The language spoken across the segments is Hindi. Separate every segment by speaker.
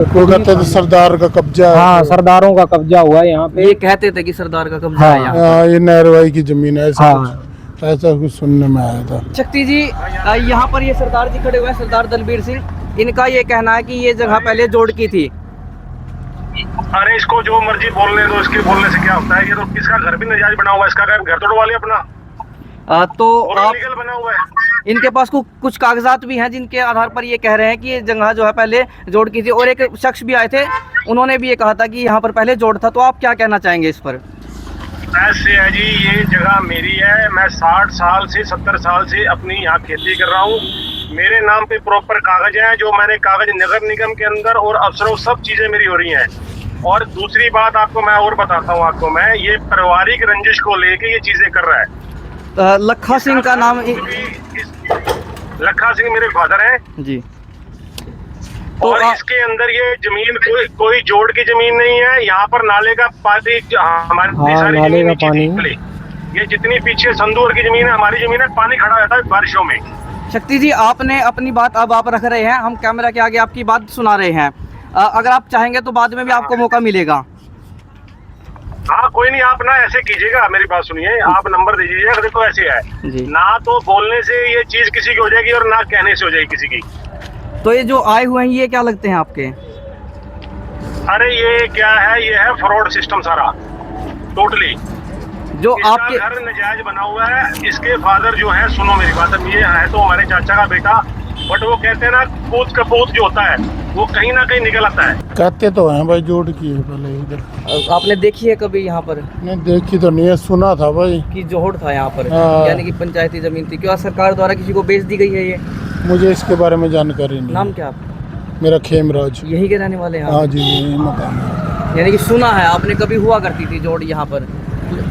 Speaker 1: वो कहते थे सरदार का कब्जा है।
Speaker 2: हाँ, सरदारों का कब्जा हुआ है यहाँ पे।
Speaker 3: ये कहते थे कि सरदार का कब्जा है यहाँ।
Speaker 1: हाँ, ये नहरवाई की जमीन है,
Speaker 2: हाँ।
Speaker 1: ऐसा कुछ सुनने में आया था।
Speaker 3: शक्ति जी, यहाँ पर ये सरदार जी खड़े हुए हैं, सरदार दलबीर सिंह। इनका ये कहना है कि ये जगह पहले जोड़ की थी।
Speaker 4: अरे इसको जो मर्जी बोलने दो, इसके बोलने से क्या होता है? ये तो इसका घर भी नजायज बना हुआ है, इसका घर तोड़वा लिया अपना,
Speaker 3: तो
Speaker 4: और
Speaker 3: आप
Speaker 4: इलीगल बना हुआ है।
Speaker 3: इनके पास कुछ कागजात भी हैं जिनके आधार पर ये कह रहे हैं कि ये जगह जो है पहले जोड़ की थी। और एक शख्स भी आए थे, उन्होंने भी ये कहा था कि यहाँ पर पहले जोड़ था। तो आप क्या कहना चाहेंगे इस पर?
Speaker 4: ऐसे है जी, ये जगह मेरी है। मैं 60 साल से 70 साल से अपनी यहाँ खेती कर रहा हूँ। मेरे नाम पे प्रॉपर कागज हैं, जो मैंने कागज नगर निगम के अंदर और अफसरों, सब चीजें मेरी हो रही हैं। और दूसरी बात आपको मैं और बताता हूँ, आपको मैं ये पारिवारिक रंजिश को लेके ये चीजें कर रहा है।
Speaker 3: लखा सिंह का नाम
Speaker 4: लखा सिंह मेरे फादर हैं
Speaker 3: जी।
Speaker 4: और इसके अंदर ये जमीन कोई जोड़ की जमीन नहीं है। यहाँ पर नाले का पानी, हमारी सारी
Speaker 2: नाले
Speaker 4: जमीन
Speaker 2: का
Speaker 4: नीचे
Speaker 2: पानी।
Speaker 4: थी। ये जितनी पीछे संदूर की जमीन है, हमारी जमीन है, पानी खड़ा रहता है बारिशों में।
Speaker 3: शक्ति जी, आपने अपनी बात अब आप रख रहे हैं, हम कैमरा के आगे आपकी बात सुना रहे हैं। अगर आप चाहेंगे तो बाद में भी आपको मौका मिलेगा।
Speaker 4: हाँ कोई नहीं, आप ना ऐसे कीजिएगा, मेरी बात सुनिए, आप नंबर दीजिएगा। देखो ऐसे है
Speaker 3: जी।
Speaker 4: ना, तो बोलने से ये चीज किसी की हो जाएगी और ना कहने से हो जाएगी किसी की।
Speaker 3: तो ये जो आए हुए हैं, ये क्या लगते हैं आपके?
Speaker 4: अरे ये क्या है, ये है फ्रॉड सिस्टम सारा, टोटली।
Speaker 3: जो
Speaker 4: इसका
Speaker 3: आपके
Speaker 4: घर नजायज बना हुआ है। इसके फादर जो है, सुनो मेरी बात, अब ये है तो हमारे चाचा का बेटा, बट वो कहते हैं ना, पूत कपूत जो होता है वो कहीं ना कहीं निकल आता है।
Speaker 1: कहते तो हैं भाई जोड़ की है पहले इधर।
Speaker 3: आपने देखी है कभी यहाँ पर
Speaker 1: नहीं देखी तो नहीं है, सुना था भाई।
Speaker 3: कि जोड़ था यहाँ पर,
Speaker 1: हाँ।
Speaker 3: यानी कि पंचायती जमीन थी? क्या सरकार द्वारा किसी को बेच दी गई है ये?
Speaker 1: मुझे इसके बारे में जानकारी नहीं।
Speaker 3: नाम क्या आपका?
Speaker 1: मेरा खेमराज।
Speaker 3: यही के रहने वाले हैं
Speaker 1: हाँ
Speaker 3: आप?
Speaker 1: जी, यही मकान है।
Speaker 3: यानी कि सुना है आपने, कभी हुआ करती थी जोड़ यहाँ पर?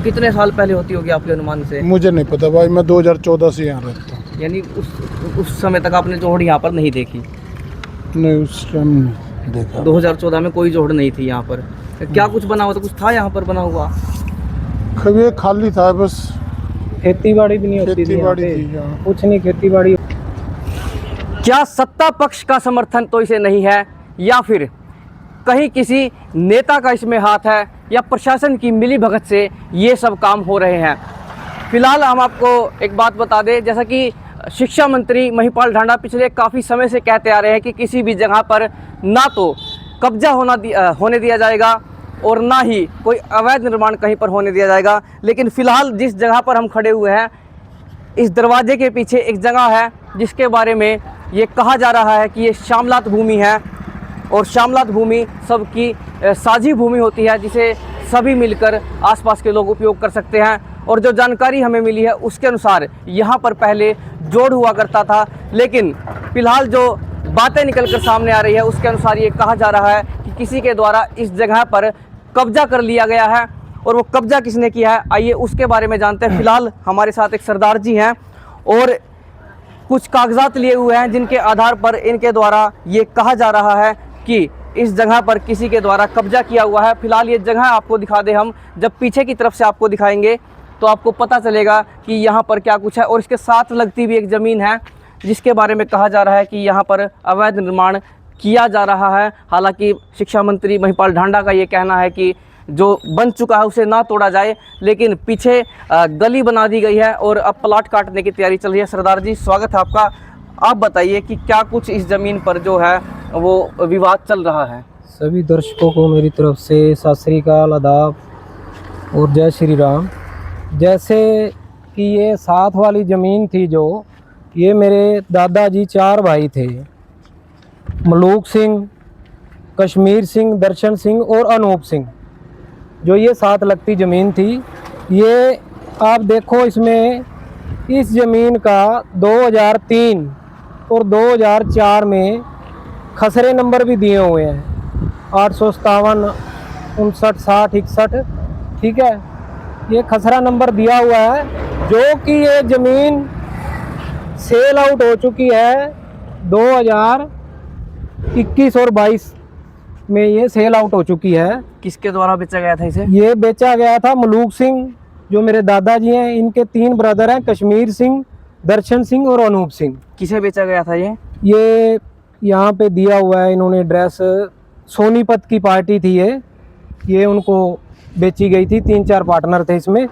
Speaker 3: कितने साल पहले होती होगी आपके अनुमान से?
Speaker 1: मुझे नहीं पता भाई, मैं 2014 से यहाँ रहता हूँ।
Speaker 3: यानी उस समय तक आपने जोड़ यहाँ पर नहीं देखी?
Speaker 1: नहीं, उस टाइम नहीं देखा।
Speaker 3: 2014 में कोई जोड़ नहीं थी यहाँ पर। क्या कुछ बना हुआ था? कुछ था यहाँ पर बना हुआ?
Speaker 1: कभी खाली था बस।
Speaker 2: खेती बाड़ी भी नहीं होती थी
Speaker 1: खेती
Speaker 2: यहाँ
Speaker 1: बाड़ी
Speaker 2: पे।
Speaker 1: थी यहाँ।
Speaker 2: कुछ नहीं, खेती बाड़ी।
Speaker 3: क्या सत्ता पक्ष का समर्थन तो इसे नहीं है, या फिर कहीं किसी नेता का इसमें हाथ है, या प्रशासन की मिलीभगत से ये सब काम हो रहे हैं? फिलहाल हम आपको एक बात बता दें, जैसा कि शिक्षा मंत्री महिपाल ढांडा पिछले काफ़ी समय से कहते आ रहे हैं कि किसी भी जगह पर ना तो कब्जा होने दिया जाएगा और ना ही कोई अवैध निर्माण कहीं पर होने दिया जाएगा। लेकिन फ़िलहाल जिस जगह पर हम खड़े हुए हैं, इस दरवाजे के पीछे एक जगह है जिसके बारे में ये कहा जा रहा है कि ये शामलात भूमि है। और शामलात भूमि सबकी साझी भूमि होती है, जिसे सभी मिलकर आसपास के लोग उपयोग कर सकते हैं। और जो जानकारी हमें मिली है उसके अनुसार यहाँ पर पहले जोड़ हुआ करता था, लेकिन फ़िलहाल जो बातें निकल कर सामने आ रही है उसके अनुसार ये कहा जा रहा है कि किसी के द्वारा इस जगह पर कब्जा कर लिया गया है। और वो कब्जा किसने किया है, आइए उसके बारे में जानते हैं। फ़िलहाल हमारे साथ एक सरदार जी हैं और कुछ कागजात लिए हुए हैं जिनके आधार पर इनके द्वारा ये कहा जा रहा है कि इस जगह पर किसी के द्वारा कब्जा किया हुआ है। फ़िलहाल ये जगह आपको दिखा दें हम, जब पीछे की तरफ से आपको दिखाएंगे तो आपको पता चलेगा कि यहाँ पर क्या कुछ है। और इसके साथ लगती हुई एक ज़मीन है जिसके बारे में कहा जा रहा है कि यहाँ पर अवैध निर्माण किया जा रहा है। हालांकि शिक्षा मंत्री महिपाल ढांडा का ये कहना है कि जो बन चुका है उसे ना तोड़ा जाए, लेकिन पीछे गली बना दी गई है और अब प्लाट काटने की तैयारी चल रही है। सरदार जी, स्वागत है आपका। आप बताइए कि क्या कुछ इस ज़मीन पर जो है वो विवाद चल रहा है?
Speaker 2: सभी दर्शकों को मेरी तरफ से सत श्री अकाल, आदाब और जय श्री राम। जैसे कि ये साथ वाली ज़मीन थी, जो ये मेरे दादाजी 4 भाई थे, मलूक सिंह, कश्मीर सिंह, दर्शन सिंह और अनूप सिंह। जो ये साथ लगती ज़मीन थी, ये आप देखो, इसमें इस ज़मीन का 2003 और 2004 में खसरे नंबर भी दिए हुए हैं, 857, 59, 60, 61। ठीक है, ये खसरा नंबर दिया हुआ है, जो कि ये ज़मीन सेल आउट हो चुकी है 2021 और 22 में। ये सेल आउट हो चुकी है।
Speaker 3: किसके द्वारा बेचा गया था इसे?
Speaker 2: ये बेचा गया था मलूक सिंह, जो मेरे दादाजी हैं, इनके 3 ब्रदर हैं, कश्मीर सिंह, दर्शन सिंह और अनूप सिंह।
Speaker 3: किसे बेचा गया था ये?
Speaker 2: ये यहाँ पे दिया हुआ है, इन्होंने एड्रेस सोनीपत की पार्टी थी ये उनको बेची गई थी। 3-4 पार्टनर थे इसमें।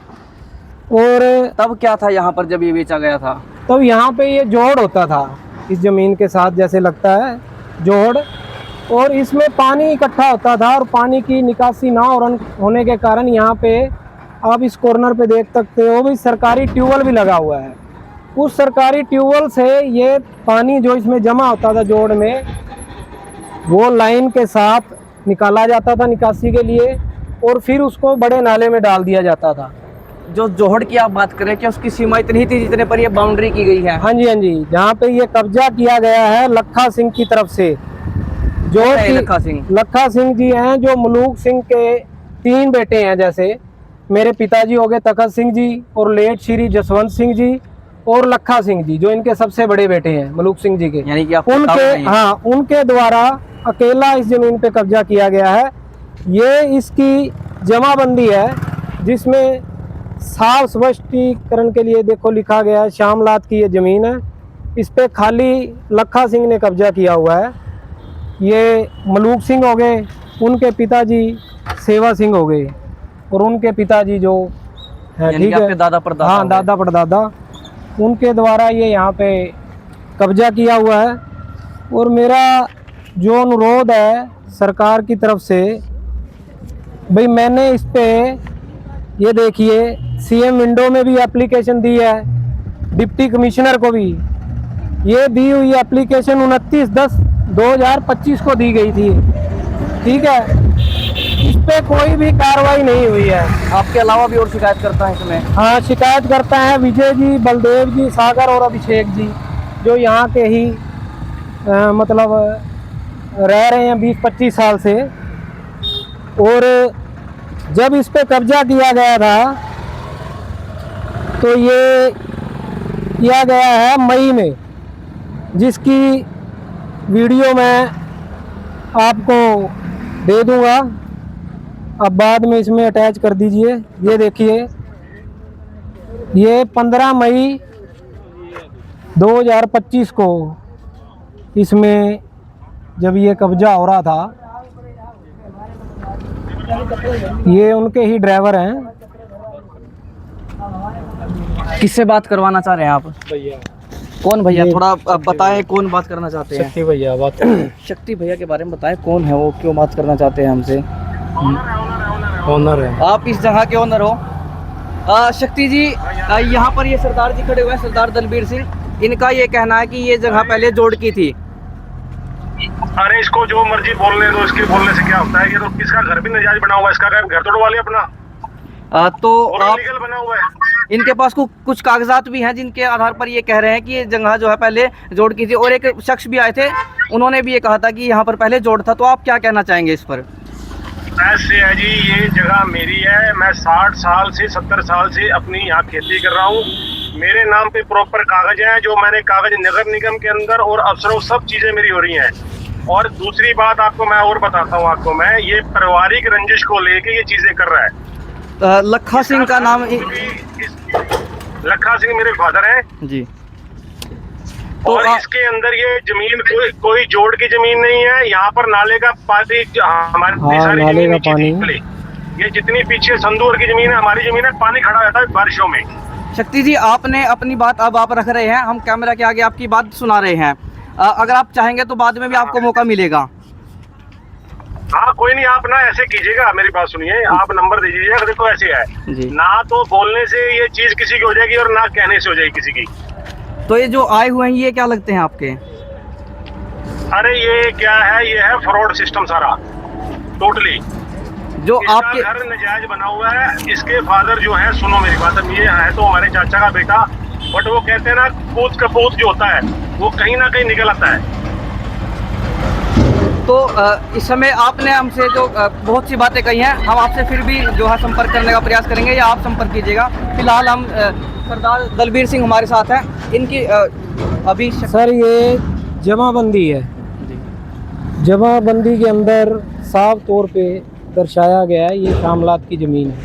Speaker 2: और
Speaker 3: तब क्या था यहाँ पर जब ये बेचा गया था?
Speaker 2: तब यहाँ पे ये जोड़ होता था इस ज़मीन के साथ, जैसे लगता है जोड़, और इसमें पानी इकट्ठा होता था और पानी की निकासी ना होने के कारण यहाँ पे आप इस कॉर्नर पे देख सकते हो भी सरकारी ट्यूबवेल भी लगा हुआ है। उस सरकारी ट्यूबवेल से ये पानी जो इसमें जमा होता था जोड़ में, वो लाइन के साथ निकाला जाता था निकासी के लिए, और फिर उसको बड़े नाले में डाल दिया जाता था।
Speaker 3: जो जोहड़ की आप बात करें, क्या उसकी सीमा इतनी थी जितने पर ये बाउंड्री की गई है?
Speaker 2: हाँ जी, हाँ जी। जहाँ पे ये कब्जा किया गया है लखा सिंह की तरफ से, जो लखा सिंह जी हैं, जो मलूक सिंह के 3 बेटे हैं। जैसे मेरे पिताजी हो गए तखत सिंह जी, और लेट श्री जसवंत सिंह जी, और लखा सिंह जी जो इनके सबसे बड़े बेटे हैं मलूक सिंह जी के।
Speaker 3: यानी कि
Speaker 2: उनके द्वारा अकेला इस जमीन पे कब्जा किया गया है। ये इसकी जमाबंदी है जिसमें साफ स्पष्टीकरण के लिए देखो लिखा गया है, श्यामलात की ये ज़मीन है, इस पे खाली लखा सिंह ने कब्जा किया हुआ है। ये मलूक सिंह हो गए, उनके पिताजी सेवा सिंह हो गए, और उनके पिताजी जो है, ठीक है,
Speaker 3: दादा परदादा,
Speaker 2: हाँ दादा परदादा, उनके द्वारा ये यहाँ पे कब्जा किया हुआ है। और मेरा जो अनुरोध है सरकार की तरफ से, भाई मैंने इस पे ये देखिए सीएम विंडो में भी एप्लीकेशन दी है, डिप्टी कमिश्नर को भी ये दी हुई एप्लीकेशन 29/10/2025 को दी गई थी, ठीक है। इस पे कोई भी कार्रवाई नहीं हुई है।
Speaker 3: आपके अलावा भी और शिकायत करता है इसमें?
Speaker 2: हाँ, शिकायत करता है विजय जी, बलदेव जी, सागर और अभिषेक जी, जो यहाँ के ही मतलब रह रहे हैं 20-25 साल से। और जब इस पे कब्जा किया गया था तो ये किया गया है मई में, जिसकी वीडियो मैं आपको दे दूंगा, अब बाद में इसमें अटैच कर दीजिए। ये देखिए, ये 15 मई 2025 को इसमें जब ये कब्जा हो रहा था, ये उनके ही ड्राइवर हैं।
Speaker 3: किससे बात करवाना चाह रहे हैं आप?
Speaker 2: भैया।
Speaker 3: कौन भैया? थोड़ा बताएं, कौन बात करना चाहते हैं?
Speaker 2: शक्ति भैया बात।
Speaker 3: शक्ति भैया के बारे में बताएं, कौन है वो, क्यों बात करना चाहते हैं हमसे?
Speaker 2: ओनर है।
Speaker 3: आप इस जगह के ओनर हो? शक्ति जी, यहाँ पर ये सरदार जी खड़े हुए हैं, सरदार दलबीर सिंह। इनका ये कहना है कि ये जगह पहले जोड़ की थी।
Speaker 4: अरे इसको जो मर्जी बोलने दो, इसके बोलने से क्या होता है? ये तो किसका घर भी नजायज बना हुआ है, इसका घर तोड़वा लिया अपना।
Speaker 3: तो आप
Speaker 4: लीगल बना हुआ है।
Speaker 3: इनके पास कुछ कागजात भी हैं जिनके आधार पर ये कह रहे हैं कि ये जगह जो है पहले जोड़ की थी। और एक शख्स भी आए थे, उन्होंने भी ये कहा था कि यहाँ पर पहले जोड़ था। तो आप क्या कहना चाहेंगे इस पर?
Speaker 4: ऐसे है जी, ये जगह मेरी है। मैं 60 साल से 70 साल से अपनी यहाँ खेती कर रहा हूँ। मेरे नाम पे प्रॉपर कागज हैं, जो मैंने कागज नगर निगम के अंदर और अफसरों, सब चीजें मेरी हो रही हैं। और दूसरी बात आपको मैं और बताता हूँ, आपको मैं, ये पारिवारिक रंजिश को लेके ये चीजें कर रहा है।
Speaker 3: लखा सिंह का नाम?
Speaker 4: लखा सिंह मेरे फादर हैं
Speaker 3: जी।
Speaker 4: और इसके अंदर ये जमीन कोई जोड़ की जमीन नहीं है। यहाँ पर नाले का पानी, हमारी सारी
Speaker 2: नाले का पानी,
Speaker 4: ये जितनी पीछे संदूर की जमीन है, हमारी जमीन है, पानी खड़ा रहता है बारिशों में।
Speaker 3: शक्ति जी, आपने अपनी बात अब आप रख रहे हैं, हम कैमरा के आगे आपकी बात सुना रहे हैं। अगर आप चाहेंगे तो बाद में भी आपको मौका मिलेगा।
Speaker 4: हाँ कोई नहीं, आप ना ऐसे कीजिएगा, मेरी बात सुनिए, आप नंबर दे दीजिएगा। देखो ऐसे है
Speaker 3: जी,
Speaker 4: ना तो बोलने से ये चीज किसी की हो जाएगी और ना कहने से हो जाएगी किसी की।
Speaker 3: तो ये जो आए हुए हैं ये क्या लगते हैं आपके?
Speaker 4: अरे ये क्या है, ये है फ्रॉड सिस्टम सारा, टोटली।
Speaker 3: जो आपके
Speaker 4: घर नजायज बना हुआ है। इसके फादर जो है, सुनो मेरी बात, अब ये है तो हमारे चाचा का बेटा, बट वो कहते हैं ना, पूत कपूत जो होता है वो कहीं ना कहीं निकल आता है।
Speaker 3: तो इस समय आपने हमसे जो बहुत सी बातें कही हैं, हम आपसे फिर भी जो है संपर्क करने का प्रयास करेंगे, या आप संपर्क कीजिएगा। फिलहाल हम सरदार दलबीर सिंह हमारे साथ हैं। इनकी अभी
Speaker 2: सर ये जमाबंदी है, जमाबंदी के अंदर साफ तौर पे दर्शाया गया है ये श्यामलात की ज़मीन है,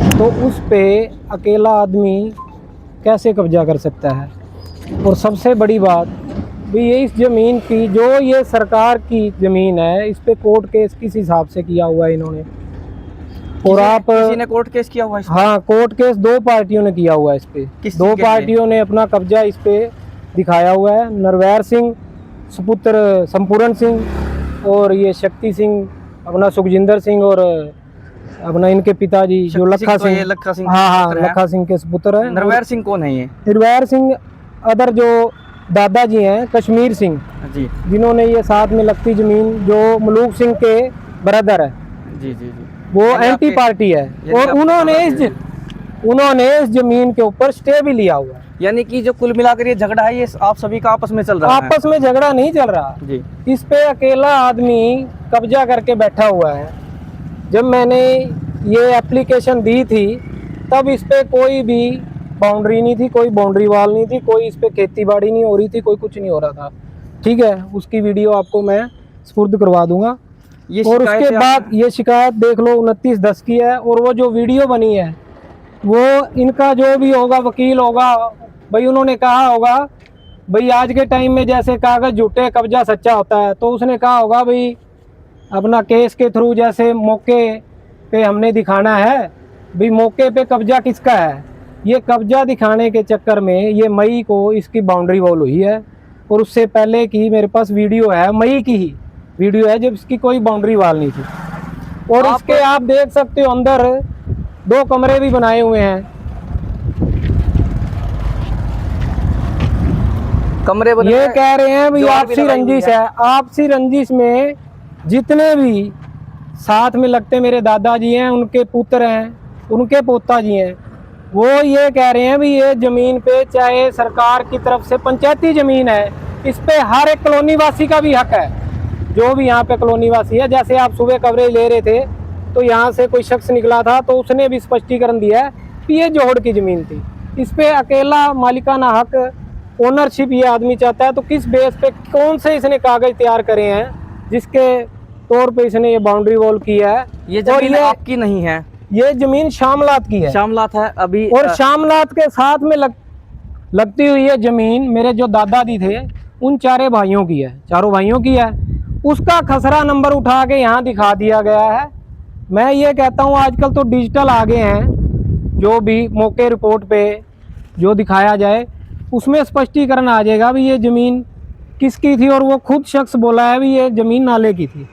Speaker 2: तो उस पे अकेला आदमी कैसे कब्जा कर सकता है। और सबसे बड़ी बात, भी ये इस जमीन की जो ये सरकार की जमीन है, इस पे कोर्ट केस किस हिसाब से किया हुआ है इन्होंने। और आप
Speaker 3: किसी ने कोर्ट केस किया हुआ है इस पर?
Speaker 2: हाँ, कोर्ट केस 2 पार्टियों ने किया हुआ है इस पे।
Speaker 3: किस
Speaker 2: 2
Speaker 3: चीज़ के लिए?
Speaker 2: पार्टियों ने अपना कब्जा इस पे दिखाया हुआ है। नरवैर सिंह सुपुत्र संपूर्ण सिंह और ये शक्ति सिंह अपना सुखजिंदर सिंह और अपना इनके पिताजी जो
Speaker 3: शक्ति
Speaker 2: लखा
Speaker 3: तो ये
Speaker 2: सिंह,
Speaker 3: लखा सिंह
Speaker 2: हाँ
Speaker 3: के
Speaker 2: हाँ
Speaker 3: पुत्र हैं।
Speaker 2: लखा सिंह के सुपुत्र है।
Speaker 3: नरवैर सिंह कौन है ये?
Speaker 2: नरवैर सिंह अदर जो दादाजी हैं कश्मीर सिंह,
Speaker 3: जी
Speaker 2: जिन्होंने ये साथ में लगती जमीन जो मलूक सिंह के ब्रदर है,
Speaker 3: जी जी जी।
Speaker 2: वो
Speaker 3: यानी
Speaker 2: एंटी
Speaker 3: आपके-
Speaker 2: पार्टी है।
Speaker 3: यानी
Speaker 2: और
Speaker 3: आपके
Speaker 2: उन्होंने इस जमीन के ऊपर स्टे भी लिया हुआ है।
Speaker 3: यानी कि जो कुल मिलाकर ये झगड़ा है ये आप सभी का आपस में चल रहा है?
Speaker 2: आपस में झगड़ा नहीं चल रहा,
Speaker 3: जी
Speaker 2: इस पे अकेला आदमी कब्जा करके बैठा हुआ है। जब मैंने ये एप्लीकेशन दी थी तब इस पे कोई भी बाउंड्री नहीं थी, कोई बाउंड्री वॉल नहीं थी, कोई इस पे खेती बाड़ी नहीं हो रही थी, कोई कुछ नहीं हो रहा था। ठीक है, उसकी वीडियो आपको मैं स्पुर्द करवा दूंगा।
Speaker 3: ये
Speaker 2: और
Speaker 3: शिकायत
Speaker 2: उसके
Speaker 3: है
Speaker 2: बाद ये शिकायत देख लो 29/10 की है। और वो जो वीडियो बनी है वो इनका जो भी होगा वकील होगा भाई, उन्होंने कहा होगा भाई आज के टाइम में जैसे कागज झूठे कब्जा सच्चा होता है, तो उसने कहा होगा भाई अपना केस के थ्रू जैसे मौके पे हमने दिखाना है भाई मौके पे कब्जा किसका है। ये कब्जा दिखाने के चक्कर में ये मई को इसकी बाउंड्री वॉल हुई है। और उससे पहले की मेरे पास वीडियो है, मई की ही वीडियो है जब इसकी कोई बाउंड्री वॉल नहीं थी। और इसके आप देख सकते हो अंदर 2 कमरे भी बनाए हुए हैं।
Speaker 3: कमरे बने
Speaker 2: ये
Speaker 3: हैं,
Speaker 2: कह रहे हैं भाई
Speaker 3: दीवार भी
Speaker 2: आपसी
Speaker 3: लगाई हुई
Speaker 2: रंजिश है। आपसी रंजिश में जितने भी साथ में लगते मेरे दादाजी हैं, उनके पुत्र हैं, उनके पोताजी हैं, वो ये कह रहे हैं भी ये जमीन पे चाहे सरकार की तरफ से पंचायती जमीन है, इस पे हर एक कॉलोनी वासी का भी हक है। जो भी यहाँ पे कॉलोनी वासी है, जैसे आप सुबह कवरेज ले रहे थे तो यहाँ से कोई शख्स निकला था तो उसने भी स्पष्टीकरण दिया है कि ये जोहड़ की जमीन थी। इस पे अकेला मालिकाना हक ओनरशिप ये आदमी चाहता है। तो किस बेस पे कौन से इसने कागज तैयार करे हैं जिसके तौर पे इसने ये बाउंड्री वॉल किया है।
Speaker 3: ये
Speaker 2: और
Speaker 3: जमीन आपकी नहीं है,
Speaker 2: ये जमीन शामलात की है।
Speaker 3: शामलात है अभी।
Speaker 2: और शामलात के साथ में लगती हुई ये जमीन मेरे जो दादाजी थे उन 4 भाइयों की है, 4 भाइयों की है। उसका खसरा नंबर उठा के यहाँ दिखा दिया गया है। मैं ये कहता हूँ आजकल तो डिजिटल आ गए हैं, जो भी मौके रिपोर्ट पे जो दिखाया जाए उसमें स्पष्टीकरण आ जाएगा भी ये ज़मीन किसकी थी। और वो खुद शख्स बोला है भी ये ज़मीन नाले की थी,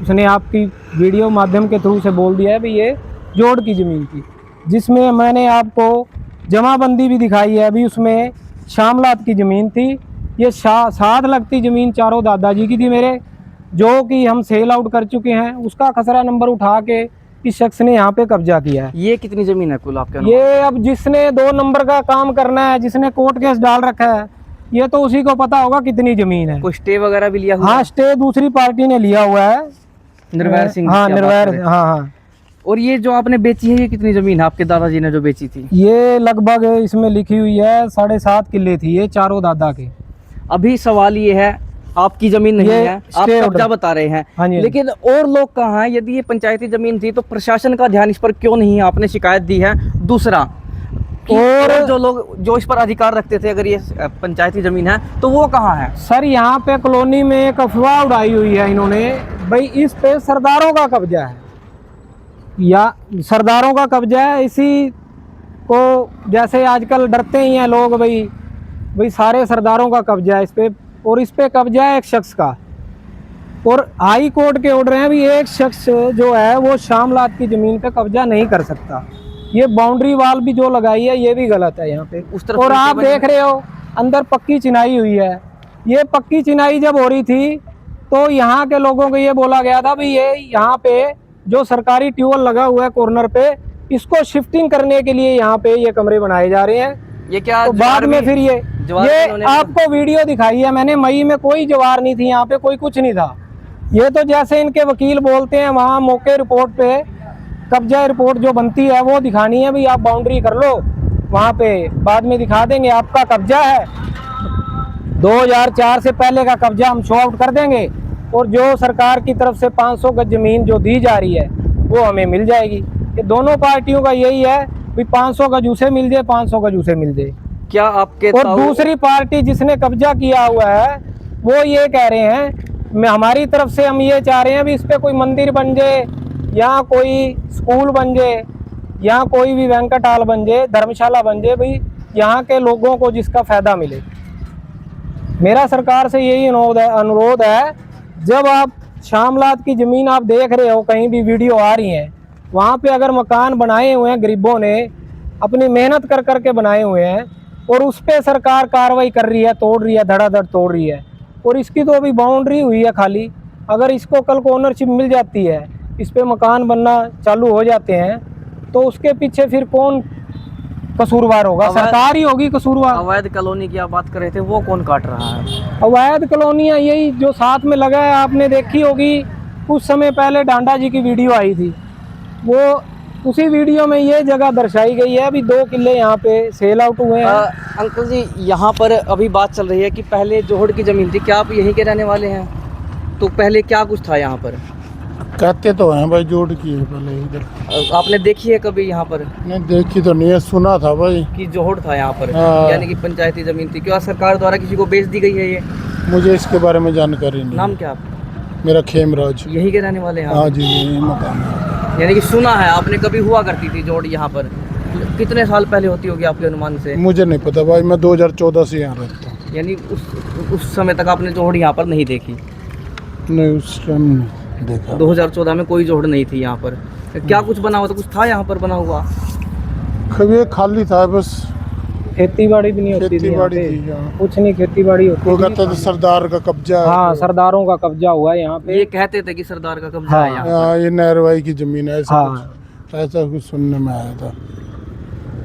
Speaker 2: उसने आपकी वीडियो माध्यम के थ्रू से बोल दिया है भी ये जोड़ की ज़मीन थी, जिसमें मैंने आपको जमाबंदी भी दिखाई है। अभी उसमें शामलात की ज़मीन थी। ये साथ लगती ज़मीन 4 दादाजी की थी मेरे, जो कि हम सेल आउट कर चुके हैं। उसका खसरा नंबर उठा के इस शख्स ने यहाँ पे कब्जा किया है।
Speaker 3: ये कितनी जमीन है कुल आपके अनुमान?
Speaker 2: ये अब जिसने 2 नंबर का काम करना है, जिसने कोर्ट केस डाल रखा है, ये तो उसी को पता होगा कितनी जमीन है।
Speaker 3: कोई स्टे वगैरह भी लिया हुआ
Speaker 2: हाँ,
Speaker 3: है?
Speaker 2: स्टे दूसरी पार्टी ने लिया हुआ है,
Speaker 3: निर्वैर सिंह।
Speaker 2: हाँ
Speaker 3: की आप बात
Speaker 2: निर्वैर,
Speaker 3: करें।
Speaker 2: हाँ हाँ।
Speaker 3: और ये जो आपने बेची है ये कितनी जमीन है आपके दादाजी ने जो बेची थी?
Speaker 2: ये लगभग इसमें लिखी हुई है 7.5 किले थी ये 4 दादा के।
Speaker 3: अभी सवाल ये है आपकी जमीन नहीं
Speaker 2: ये
Speaker 3: है, आप
Speaker 2: stay
Speaker 3: कब्जा
Speaker 2: order।
Speaker 3: बता रहे हैं,
Speaker 2: हाँ जी।
Speaker 3: लेकिन और लोग कहाँ हैं? यदि ये पंचायती जमीन थी तो प्रशासन का ध्यान इस पर क्यों नहीं है? आपने शिकायत दी है। दूसरा कि
Speaker 2: और
Speaker 3: जो लोग जो इस पर अधिकार रखते थे अगर ये पंचायती जमीन है तो वो कहाँ है?
Speaker 2: सर यहाँ पे कॉलोनी में एक अफवाह उड़ाई हुई है इन्होंने भाई इस पे सरदारों का कब्जा है, या सरदारों का कब्जा है। इसी को जैसे आजकल डरते ही हैं लोग भाई सारे सरदारों का कब्जा है इस पे, और इस पे कब्जा है एक शख्स का। और हाई कोर्ट के ऑर्डर हैं भी एक शख्स जो है वो शामलात की ज़मीन पे कब्जा नहीं कर सकता। ये बाउंड्री वाल भी जो लगाई है ये भी गलत है यहाँ पे।
Speaker 3: उस तरफ
Speaker 2: और
Speaker 3: से
Speaker 2: आप
Speaker 3: बनी-
Speaker 2: देख रहे हो अंदर पक्की चिनाई हुई है। ये पक्की चिनाई जब हो रही थी तो यहाँ के लोगों को ये बोला गया था भाई ये यहाँ पे जो सरकारी ट्यूबवेल लगा हुआ है कॉर्नर पे, इसको शिफ्टिंग करने के लिए यहाँ पे ये कमरे बनाए जा रहे हैं।
Speaker 3: ये क्या
Speaker 2: तो बाद में फिर ये
Speaker 3: इन्होंने-
Speaker 2: आपको वीडियो दिखाई है मैंने, मई में कोई जवार नहीं थी यहाँ पे, कोई कुछ नहीं था। ये तो जैसे इनके वकील बोलते हैं वहाँ मौके रिपोर्ट पे कब्जा रिपोर्ट जो बनती है वो दिखानी है, भाई आप बाउंड्री कर लो वहाँ पे, बाद में दिखा देंगे आपका कब्जा है। 2004 से पहले का कब्जा हम शो आउट कर देंगे, और जो सरकार की तरफ से 500 गज जमीन जो दी जा रही है वो हमें मिल जाएगी। ये दोनों पार्टियों का यही है भाई 500 गज उसे मिल जाए, 500 गज उसे मिल जाए।
Speaker 3: क्या आपके
Speaker 2: और दूसरी पार्टी जिसने कब्जा किया हुआ है वो ये कह रहे हैं, मैं हमारी तरफ से हम ये चाह रहे हैं भी इस पे कोई मंदिर बन जाए या कोई स्कूल बन जाए या कोई भी वेंकट हॉल बन जाए, धर्मशाला बन जाए, भाई यहाँ के लोगों को जिसका फ़ायदा मिले। मेरा सरकार से यही अनुरोध है, जब आप शामलात की ज़मीन आप देख रहे हो, कहीं भी वीडियो आ रही हैं, वहाँ पे अगर मकान बनाए हुए हैं गरीबों ने अपनी मेहनत कर कर के बनाए हुए हैं और उस पर सरकार कार्रवाई कर रही है, तोड़ रही है, धड़ाधड़ तोड़ रही है, और इसकी तो अभी बाउंड्री हुई है खाली। अगर इसको कल को ओनरशिप मिल जाती है, इस पे मकान बनना चालू हो जाते हैं, तो उसके पीछे फिर कौन कसूरवार होगा? सरकार ही होगी कसूरवार।
Speaker 3: अवैध कॉलोनी की आप बात कर रहे थे, वो कौन काट रहा है?
Speaker 2: अवैध कॉलोनियाँ यही जो साथ में लगा है, आपने देखी होगी कुछ समय पहले डांडा जी की वीडियो आई थी, वो उसी वीडियो में ये जगह दर्शाई गई है। अभी 2 किले यहाँ पे सेल आउट हुए हैं।
Speaker 3: अंकल जी, यहाँ पर अभी बात चल रही है कि पहले जोहड़ की ज़मीन थी, क्या आप यहीं के रहने वाले हैं? तो पहले क्या कुछ था यहाँ पर?
Speaker 1: कहते तो हैं भाई जोड़ की है पहले इधर।
Speaker 3: आपने देखी है कभी यहाँ पर?
Speaker 1: नहीं देखी तो नहीं है, सुना था भाई
Speaker 3: कि जोहड़ था यहाँ पर,
Speaker 1: हाँ।
Speaker 3: यानी कि पंचायती ज़मीन थी। क्या सरकार द्वारा किसी को बेच दी गई है ये?
Speaker 1: मुझे इसके बारे में जानकारी नहीं।
Speaker 3: नाम क्या आप?
Speaker 1: मेरा खेमराज।
Speaker 3: यहीं के रहने वाले हैं?
Speaker 1: हाँ जी, यही मकान है।
Speaker 3: यानी कि सुना है आपने, कभी हुआ करती थी जोड़ यहाँ पर? कितने साल पहले होती होगी आपके अनुमान से?
Speaker 1: मुझे नहीं पता भाई, मैं 2014 से यहाँ रहता हूँ।
Speaker 3: यानी उस समय तक आपने जोड़ यहाँ पर नहीं देखी?
Speaker 1: नहीं, उस टाइम नहीं देखा।
Speaker 3: 2014 में कोई जोड़ नहीं थी यहाँ पर। क्या कुछ बना हुआ था? कुछ था यहाँ पर बना हुआ?
Speaker 1: कभी खाली था बस।
Speaker 2: खेती बाड़ी भी नहीं होती थी यहाँ
Speaker 1: खेती-बाड़ी
Speaker 2: पे,
Speaker 1: थी यहाँ।
Speaker 2: कुछ नहीं खेती बाड़ी
Speaker 1: वो
Speaker 2: होती
Speaker 1: कहता था सरदार का कब्जा है।
Speaker 2: हाँ, सरदारों का कब्जा हुआ है यहाँ पे।
Speaker 3: ये कहते थे कि सरदार का कब्जा
Speaker 2: हाँ।
Speaker 3: है यहाँ।
Speaker 1: हाँ, ये नहरवाई की जमीन है, ऐसा
Speaker 2: हाँ।
Speaker 1: ऐसा कुछ सुनने में आया था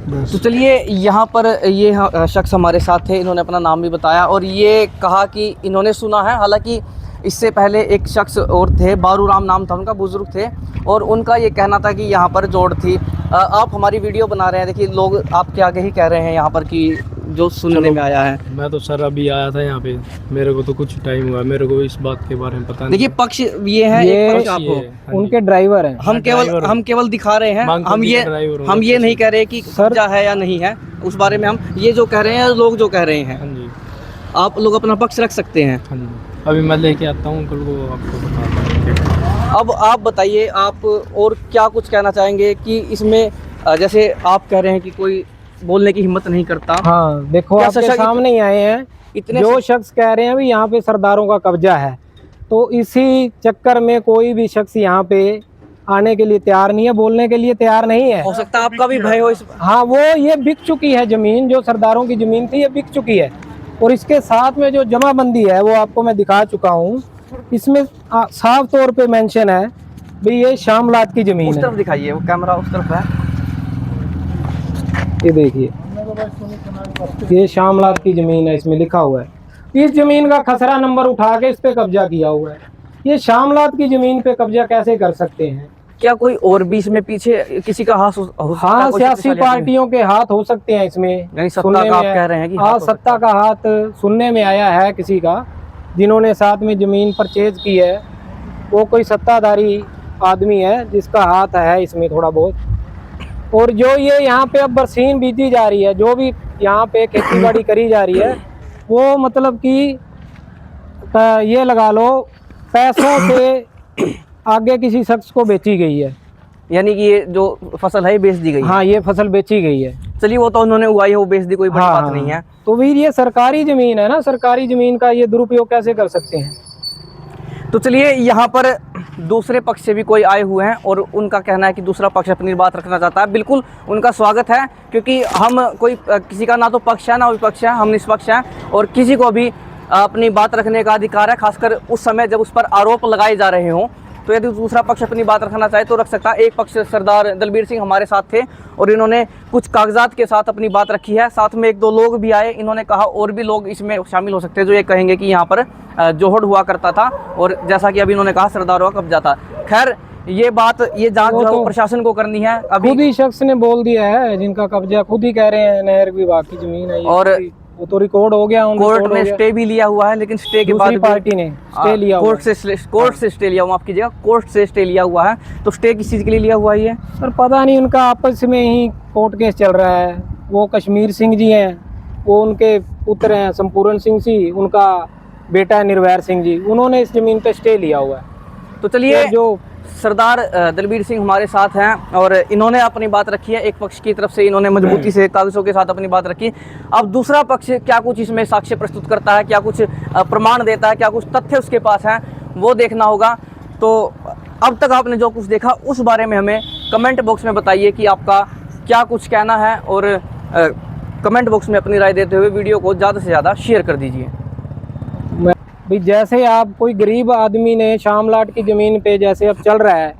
Speaker 1: बस।
Speaker 3: तो चलिए, यहाँ पर ये शख्स हमारे साथ थे, इन्होंने अपना नाम भी बताया और ये कहा कि इन्होंने सुना है। हालांकि इससे पहले एक शख्स और थे, बारू राम नाम था उनका, बुजुर्ग थे, और उनका ये कहना था कि यहाँ पर जोड़ थी। आप हमारी वीडियो बना रहे हैं, देखिए लोग आपके आगे ही कह रहे हैं यहाँ पर कि जो सुनने में आया है।
Speaker 5: मैं तो सर अभी आया था यहाँ पे, मेरे को तो कुछ टाइम हुआ, मेरे को इस बात के बारे में पता नहीं।
Speaker 3: देखिए पक्ष ये है,
Speaker 2: ये
Speaker 3: एक पक्ष
Speaker 5: हाँ
Speaker 3: आपको,
Speaker 5: जी।
Speaker 2: उनके ड्राइवर हैं।
Speaker 3: हम केवल दिखा रहे हैं,
Speaker 5: मांग
Speaker 3: हम
Speaker 5: करके
Speaker 3: ये
Speaker 5: ड्राइवर हूँ।
Speaker 3: हम ये नहीं कह रहे कि कब्जा है या नहीं है, उस बारे में हम ये जो कह रहे हैं, लोग जो कह रहे हैं,
Speaker 5: हाँ जी,
Speaker 3: आप लोग अपना पक्ष रख सकते हैं।
Speaker 5: हाँ जी। अभी मैं लेके आता हूँ, कल को आपको बताता हूँ।
Speaker 3: अब आप बताइए, आप और क्या कुछ कहना चाहेंगे कि इसमें जैसे आप कह रहे हैं कि कोई बोलने की हिम्मत नहीं करता।
Speaker 2: हाँ, देखो
Speaker 3: क्या
Speaker 2: आपके
Speaker 3: सशक्त-
Speaker 2: सामने ही आए हैं
Speaker 3: इतने
Speaker 2: जो शख्स कह रहे हैं भी यहाँ पे सरदारों का कब्जा है, तो इसी चक्कर में कोई भी शख्स यहाँ पे आने के लिए तैयार नहीं है, बोलने के लिए तैयार नहीं है।
Speaker 3: हो सकता है आपका भी भय हो इस।
Speaker 2: हाँ, वो ये बिक चुकी है ज़मीन, जो सरदारों की ज़मीन थी ये बिक चुकी है, और इसके साथ में जो जमाबंदी है वो आपको मैं दिखा चुका हूँ। इसमें साफ तौर पे मेंशन है भाई ये शामलात की ज़मीन
Speaker 3: उस
Speaker 2: है।
Speaker 3: तरफ दिखाइए, वो कैमरा उस तरफ है।
Speaker 2: ये देखिए, ये शामलात की ज़मीन है, इसमें लिखा हुआ है। इस ज़मीन का खसरा नंबर उठा के इस पे कब्जा किया हुआ है। ये शामलात की ज़मीन पे कब्जा कैसे कर सकते हैं?
Speaker 3: क्या कोई और भी इसमें पीछे किसी का हाथ हो सकता है?
Speaker 2: हाँ,
Speaker 3: कोई
Speaker 2: सियासी
Speaker 3: शक्तिशाली
Speaker 2: पार्टियों के हाथ हो सकते हैं इसमें।
Speaker 3: यानी सत्ता
Speaker 2: सुनने
Speaker 3: का आप
Speaker 2: में
Speaker 3: कह रहे हैं कि
Speaker 2: हाँ,
Speaker 3: हाथ हो सकता
Speaker 2: सत्ता का हाथ सुनने में आया है किसी का, जिन्होंने साथ में ज़मीन परचेज की है, वो कोई सत्ताधारी आदमी है जिसका हाथ है इसमें थोड़ा बहुत। और जो ये यहाँ पे अब बरसीन बीजी जा रही है, जो भी यहाँ पे खेती बाड़ी करी जा रही है, वो मतलब कि ये लगा लो पैसों से आगे किसी शख्स को बेची गई है।
Speaker 3: यानी कि ये जो फसल है ये बेच दी गई है।
Speaker 2: हाँ, ये फसल बेची गई है।
Speaker 3: चलिए, वो तो उन्होंने उगाई है, वो बेच दी, कोई बड़ी
Speaker 2: हाँ,
Speaker 3: बात नहीं है।
Speaker 2: तो फिर ये सरकारी ज़मीन है ना, सरकारी ज़मीन का ये दुरुपयोग कैसे कर सकते हैं?
Speaker 3: तो चलिए, यहाँ पर दूसरे पक्ष से भी कोई आए हुए हैं और उनका कहना है कि दूसरा पक्ष अपनी बात रखना चाहता है। बिल्कुल उनका स्वागत है, क्योंकि हम कोई किसी का ना तो पक्ष है ना विपक्ष है, हम निष्पक्ष हैं और किसी को भी अपनी बात रखने का अधिकार है, खासकर उस समय जब उस पर आरोप लगाए जा रहे हों। तो यदि दूसरा पक्ष अपनी बात रखना चाहे तो रख सकता है। एक पक्ष सरदार दलबीर सिंह हमारे साथ थे और इन्होंने कुछ कागजात के साथ अपनी बात रखी है। साथ में 1-2 लोग भी आए, इन्होंने कहा और भी लोग इसमें शामिल हो सकते हैं जो ये कहेंगे कि यहाँ पर जोहड़ हुआ करता था और जैसा कि अभी इन्होंने कहा सरदारों का कब्जा था। खैर, ये बात ये जांच जो है वो प्रशासन को करनी है। अभी
Speaker 2: खुद ही शख्स ने बोल दिया है जिनका कब्जा, खुद ही कह रहे हैं नहर विभाग की जमीन है ये।
Speaker 3: और
Speaker 2: वो तो रिकॉर्ड हो गया,
Speaker 3: कोर्ट ने स्टे भी लिया हुआ है, लेकिन स्टे के बाद
Speaker 2: दूसरी पार्टी ने स्टे लिया हुआ है।
Speaker 3: कोर्ट से स्टे लिया हुआ, माफ कीजिएगा, कोर्ट से स्टे लिया हुआ है। तो स्टे किस चीज़ के लिए लिया हुआ है ये?
Speaker 2: सर पता नहीं, उनका आपस में ही कोर्ट केस चल रहा है। वो कश्मीर सिंह जी हैं, वो उनके पुत्र हैं संपूर्ण सिंह जी, उनका बेटा है निर्वैर सिंह जी, उन्होंने इस ज़मीन पे स्टे लिया हुआ है।
Speaker 3: तो चलिए,
Speaker 2: और जो
Speaker 3: सरदार दलबीर सिंह हमारे साथ हैं और इन्होंने अपनी बात रखी है। एक पक्ष की तरफ से इन्होंने मजबूती से कागजों के साथ अपनी बात रखी। अब दूसरा पक्ष क्या कुछ इसमें साक्ष्य प्रस्तुत करता है, क्या कुछ प्रमाण देता है, क्या कुछ तथ्य उसके पास हैं, वो देखना होगा। तो अब तक आपने जो कुछ देखा उस बारे में हमें कमेंट बॉक्स में बताइए कि आपका क्या कुछ कहना है, और कमेंट बॉक्स में अपनी राय देते हुए वीडियो को ज़्यादा से ज़्यादा शेयर कर दीजिए।
Speaker 2: भाई जैसे आप कोई गरीब आदमी ने शामलाट की ज़मीन पे जैसे अब चल रहा है,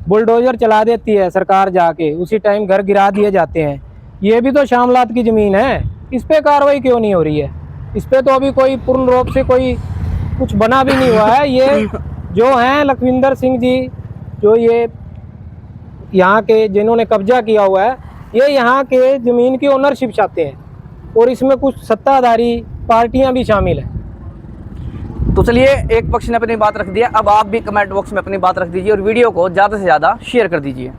Speaker 2: बुलडोजर चला देती है सरकार जाके, उसी टाइम घर गिरा दिए जाते हैं। ये भी तो शामलाट की ज़मीन है, इस पे कार्रवाई क्यों नहीं हो रही है? इस पे तो अभी कोई पूर्ण रूप से कोई कुछ बना भी नहीं हुआ है। ये जो हैं लखविंदर सिंह जी, जो ये यहाँ के जिन्होंने कब्जा किया हुआ है, ये यहाँ के ज़मीन की ओनरशिप चाहते हैं, और इसमें कुछ सत्ताधारी पार्टियाँ भी शामिल हैं।
Speaker 3: तो चलिए, एक पक्ष ने अपनी बात रख दिया, अब आप भी कमेंट बॉक्स में अपनी बात रख दीजिए और वीडियो को ज़्यादा से ज़्यादा शेयर कर दीजिए।